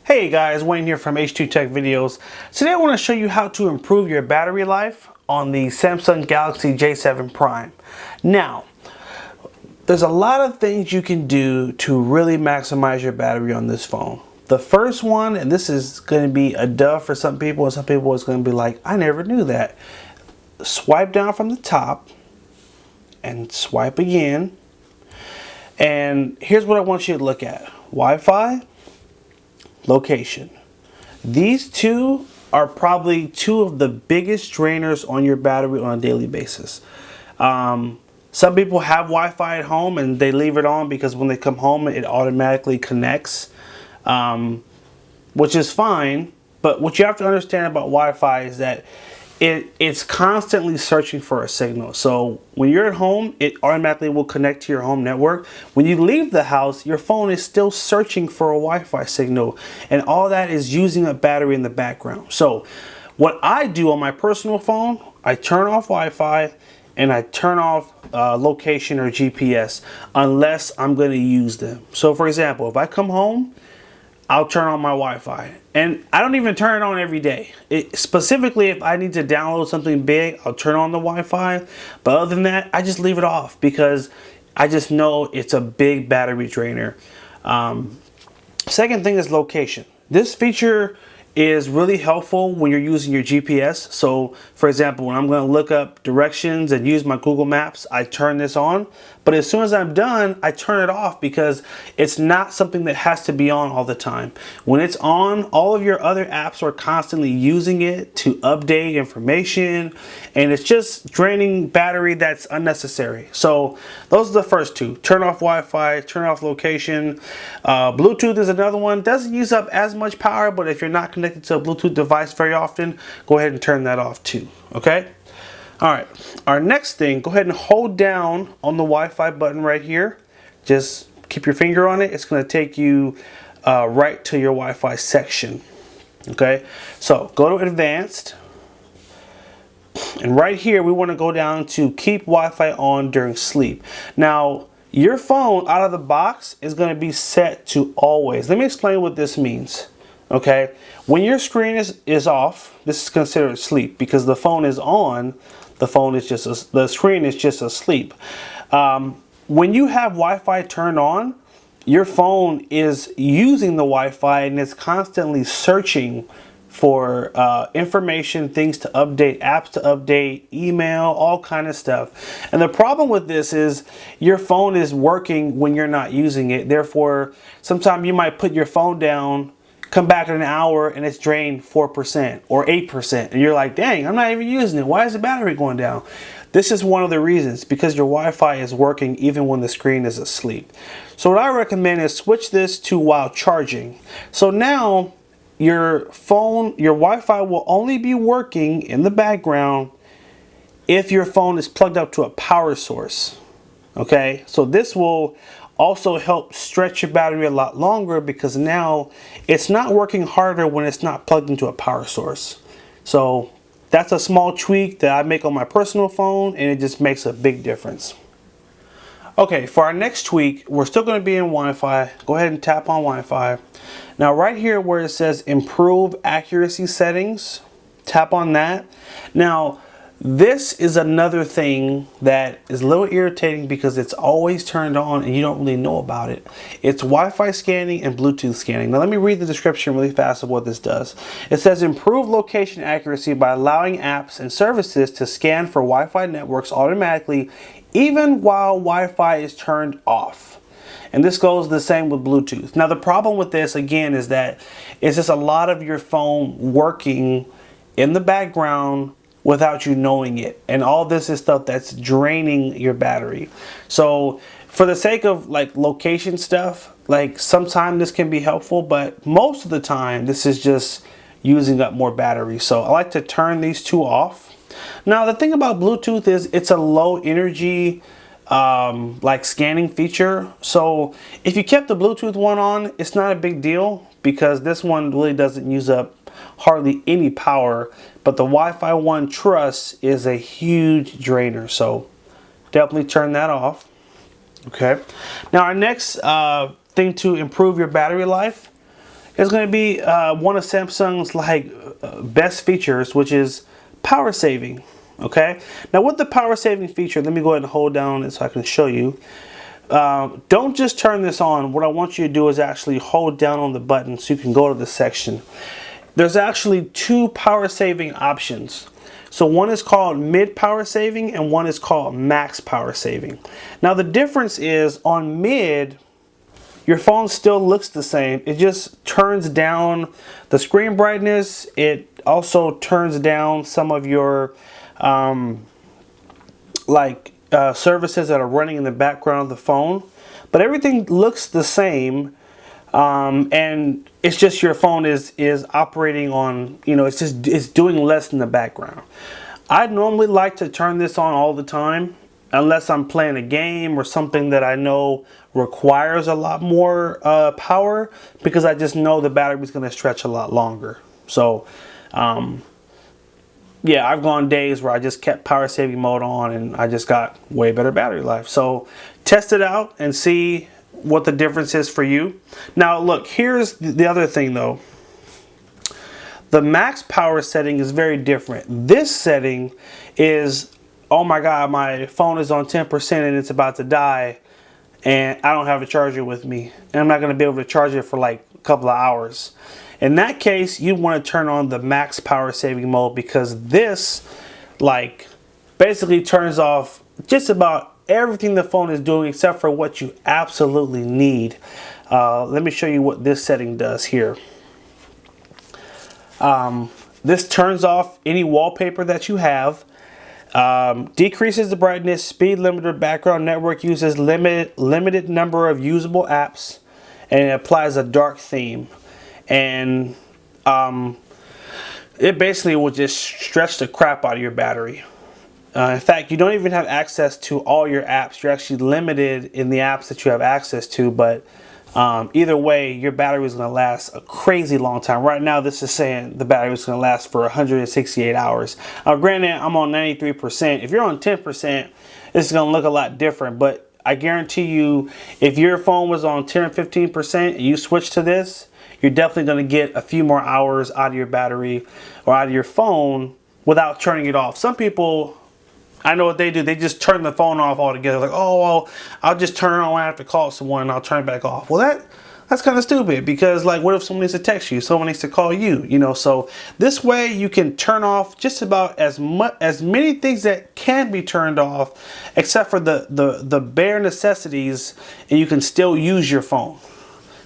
Hey guys, Wayne here from H2 Tech Videos. Today I want to show you how to improve your battery life on the Samsung Galaxy J7 Prime. Now, there's a lot of things you can do to really maximize your battery on this phone. The first one, and this is going to be a duh for some people, and some people is going to be like, I never knew that. Swipe down from the top and swipe again. And here's what I want you to look at. Wi-Fi, location. These two are probably two of the biggest drainers on your battery on a daily basis. Some people have Wi-Fi at home and they leave it on because when they come home it automatically connects, which is fine. But what you have to understand about Wi-Fi is that it's constantly searching for a signal. So when you're at home, it automatically will connect to your home network. When you leave the house, your phone is still searching for a Wi-Fi signal, and all that is using a battery in the background. So what I do on my personal phone, I turn off Wi-Fi and I turn off location or GPS unless I'm going to use them. So for example, if I come home, I'll turn on my Wi-Fi, and I don't even turn it on every day. Specifically, if I need to download something big, I'll turn on the Wi-Fi. But other than that, I just leave it off because I just know it's a big battery drainer. Second thing is location. This feature is really helpful when you're using your GPS. So for example, when I'm going to look up directions and use my Google Maps, I turn this on. But as soon as I'm done, I turn it off because it's not something that has to be on all the time. When it's on, all of your other apps are constantly using it to update information, and it's just draining battery that's unnecessary. So those are the first two. Turn off Wi-Fi, turn off location. Bluetooth is another one. Doesn't use up as much power, but if you're not connected to a Bluetooth device very often, go ahead and turn that off too, okay? All right, our next thing, go ahead and hold down on the Wi-Fi button right here. Just keep your finger on it. It's going to take you right to your Wi-Fi section. Okay, so go to advanced. And right here, we want to go down to keep Wi-Fi on during sleep. Now, your phone out of the box is going to be set to always. Let me explain what this means. Okay, when your screen is off, this is considered sleep because the phone is on. The screen is just asleep. When you have Wi-Fi turned on, your phone is using the Wi-Fi and it's constantly searching for information, things to update, apps to update, email, all kind of stuff. And the problem with this is your phone is working when you're not using it. Therefore, sometimes you might put your phone down, come back in an hour and it's drained 4% or 8%, and you're like, dang, I'm not even using it. Why is the battery going down? This is one of the reasons, because your Wi-Fi is working even when the screen is asleep. So what I recommend is switch this to while charging. So now your Wi-Fi will only be working in the background if your phone is plugged up to a power source. Okay, so this will also help stretch your battery a lot longer because now it's not working harder when it's not plugged into a power source. So that's a small tweak that I make on my personal phone, and it just makes a big difference. Okay, for our next tweak, we're still going to be in Wi-Fi. Go ahead and tap on Wi-Fi. Now right here where it says improve accuracy settings, tap on that. Now this is another thing that is a little irritating because it's always turned on and you don't really know about it. It's Wi-Fi scanning and Bluetooth scanning. Now let me read the description really fast of what this does. It says improve location accuracy by allowing apps and services to scan for Wi-Fi networks automatically even while Wi-Fi is turned off. And this goes the same with Bluetooth. Now the problem with this again is that it's just a lot of your phone working in the background without you knowing it, and all this is stuff that's draining your battery. So for the sake of like location stuff, like sometimes this can be helpful, but most of the time this is just using up more battery. So I like to turn these two off. Now the thing about Bluetooth is it's a low energy like scanning feature. So if you kept the Bluetooth one on, it's not a big deal because this one really doesn't use up hardly any power, but the Wi-Fi one Trust is a huge drainer, so definitely turn that off. Okay, now our next thing to improve your battery life is going to be one of Samsung's best features, which is power saving. Okay, now with the power saving feature, let me go ahead and hold down it so I can show you. Don't just turn this on. What I want you to do is actually hold down on the button so you can go to the section. There's actually two power saving options. So one is called mid power saving and one is called max power saving. Now the difference is on mid, your phone still looks the same. It just turns down the screen brightness. It also turns down some of your services that are running in the background of the phone, but everything looks the same, and it's just your phone is operating on, it's doing less in the background. I normally like to turn this on all the time unless I'm playing a game or something that I know requires a lot more power, because I just know the battery is going to stretch a lot longer. So yeah, I've gone days where I just kept power saving mode on and I just got way better battery life. So test it out and see what the difference is for you. Now look, here's the other thing though. The max power setting is very different. This setting is, oh my God, my phone is on 10% and it's about to die and I don't have a charger with me and I'm not going to be able to charge it for like a couple of hours. In that case, you want to turn on the max power saving mode, because this basically turns off just about everything the phone is doing except for what you absolutely need. Let me show you what this setting does here. This turns off any wallpaper that you have, decreases the brightness, speed limiter, background network uses limited number of usable apps, and it applies a dark theme. And it basically will just stretch the crap out of your battery. In fact, you don't even have access to all your apps. You're actually limited in the apps that you have access to, but either way, your battery is going to last a crazy long time. Right now, this is saying the battery is going to last for 168 hours. Now, granted, I'm on 93%. If you're on 10%, it's going to look a lot different, but I guarantee you, if your phone was on 10 or 15% and you switch to this, you're definitely going to get a few more hours out of your battery or out of your phone without turning it off. Some people, I know what they do. They just turn the phone off altogether. Like, oh, well, I'll just turn it on when I have to call someone and I'll turn it back off. Well, that's kind of stupid, because what if someone needs to text you? Someone needs to call you, So this way you can turn off just about as many things that can be turned off, except for the bare necessities, and you can still use your phone.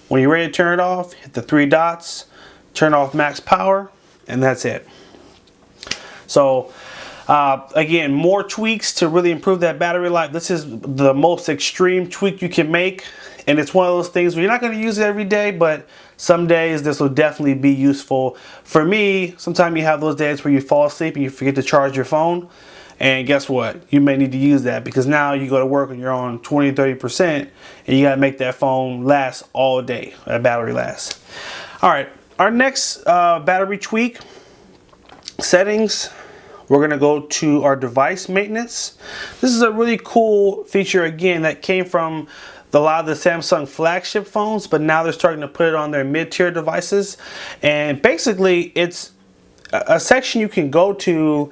When you're ready to turn it off, hit the three dots, turn off max power, and that's it. So again, more tweaks to really improve that battery life. This is the most extreme tweak you can make, and it's one of those things where you're not going to use it every day, but some days this will definitely be useful. For me, sometimes you have those days where you fall asleep and you forget to charge your phone. And guess what? You may need to use that, because now you go to work and you're on 20-30% and you got to make that phone last all day. That battery lasts. All right. Our next battery tweak settings, we're going to go to our device maintenance. This is a really cool feature, again, that came from a lot of the Samsung flagship phones, but now they're starting to put it on their mid-tier devices. And basically, it's a section you can go to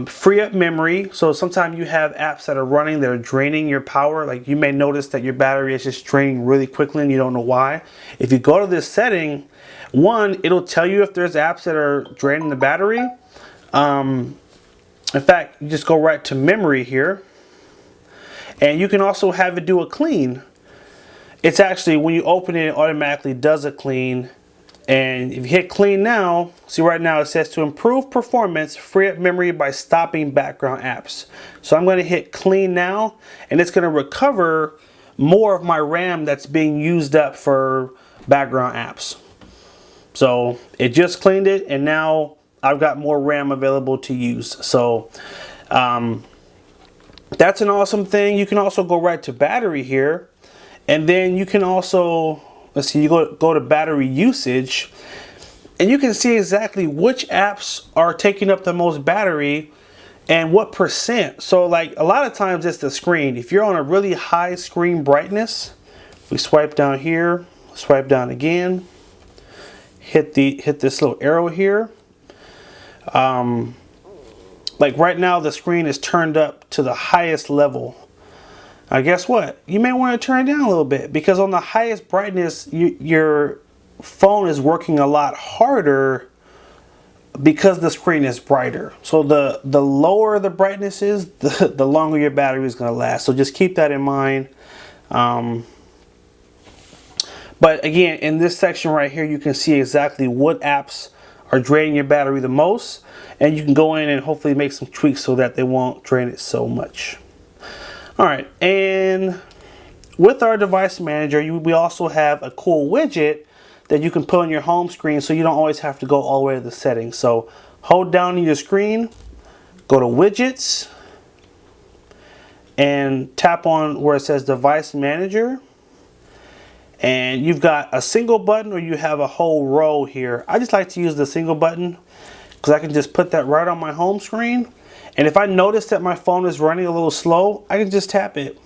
free up memory. So sometimes you have apps that are running that are draining your power. Like, you may notice that your battery is just draining really quickly and you don't know why. If you go to this setting, one, it'll tell you if there's apps that are draining the battery. In fact, you just go right to memory here, and you can also have it do a clean. It's actually, when you open it, it automatically does a clean. And if you hit clean now, see right now it says to improve performance, free up memory by stopping background apps. So I'm going to hit clean now, and it's going to recover more of my RAM that's being used up for background apps. So it just cleaned it, and now I've got more RAM available to use. So that's an awesome thing. You can also go right to battery here, and then you can also, let's see, you go to battery usage, and you can see exactly which apps are taking up the most battery and what percent. So like, a lot of times it's the screen. If you're on a really high screen brightness, if we swipe down here, Swipe down again. Hit this little arrow here. Like right now the screen is turned up to the highest level. Now guess what? You may want to turn it down a little bit, because on the highest brightness your phone is working a lot harder because the screen is brighter. So the lower the brightness is, the longer your battery is going to last. So just keep that in mind. But again, in this section right here, you can see exactly what apps are draining your battery the most, and you can go in and hopefully make some tweaks so that they won't drain it so much. All right, and with our device manager, we also have a cool widget that you can put on your home screen, so you don't always have to go all the way to the settings. So hold down on your screen, go to widgets, and tap on where it says device manager. And you've got a single button, or you have a whole row here. I just like to use the single button because I can just put that right on my home screen. And if I notice that my phone is running a little slow, I can just tap it.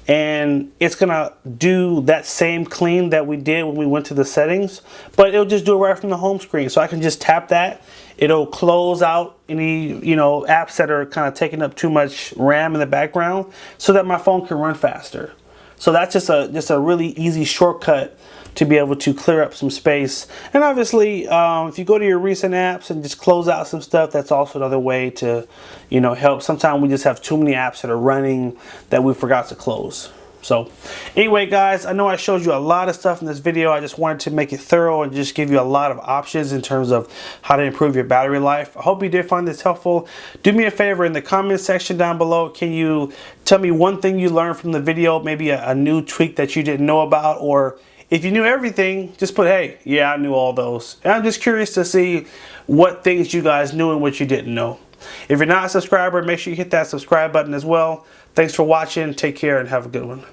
And it's gonna do that same clean that we did when we went to the settings, but it'll just do it right from the home screen. So I can just tap that. It'll close out any, apps that are kind of taking up too much RAM in the background, so that my phone can run faster. So that's just a really easy shortcut to be able to clear up some space. And obviously, if you go to your recent apps and just close out some stuff, that's also another way to, help. Sometimes we just have too many apps that are running that we forgot to close. So anyway, guys, I know I showed you a lot of stuff in this video. I just wanted to make it thorough and just give you a lot of options in terms of how to improve your battery life. I hope you did find this helpful. Do me a favor, in the comment section down below, can you tell me one thing you learned from the video, maybe a new tweak that you didn't know about, or if you knew everything, just put, hey, yeah, I knew all those. And I'm just curious to see what things you guys knew and what you didn't know. If you're not a subscriber, make sure you hit that subscribe button as well. Thanks for watching. Take care and have a good one.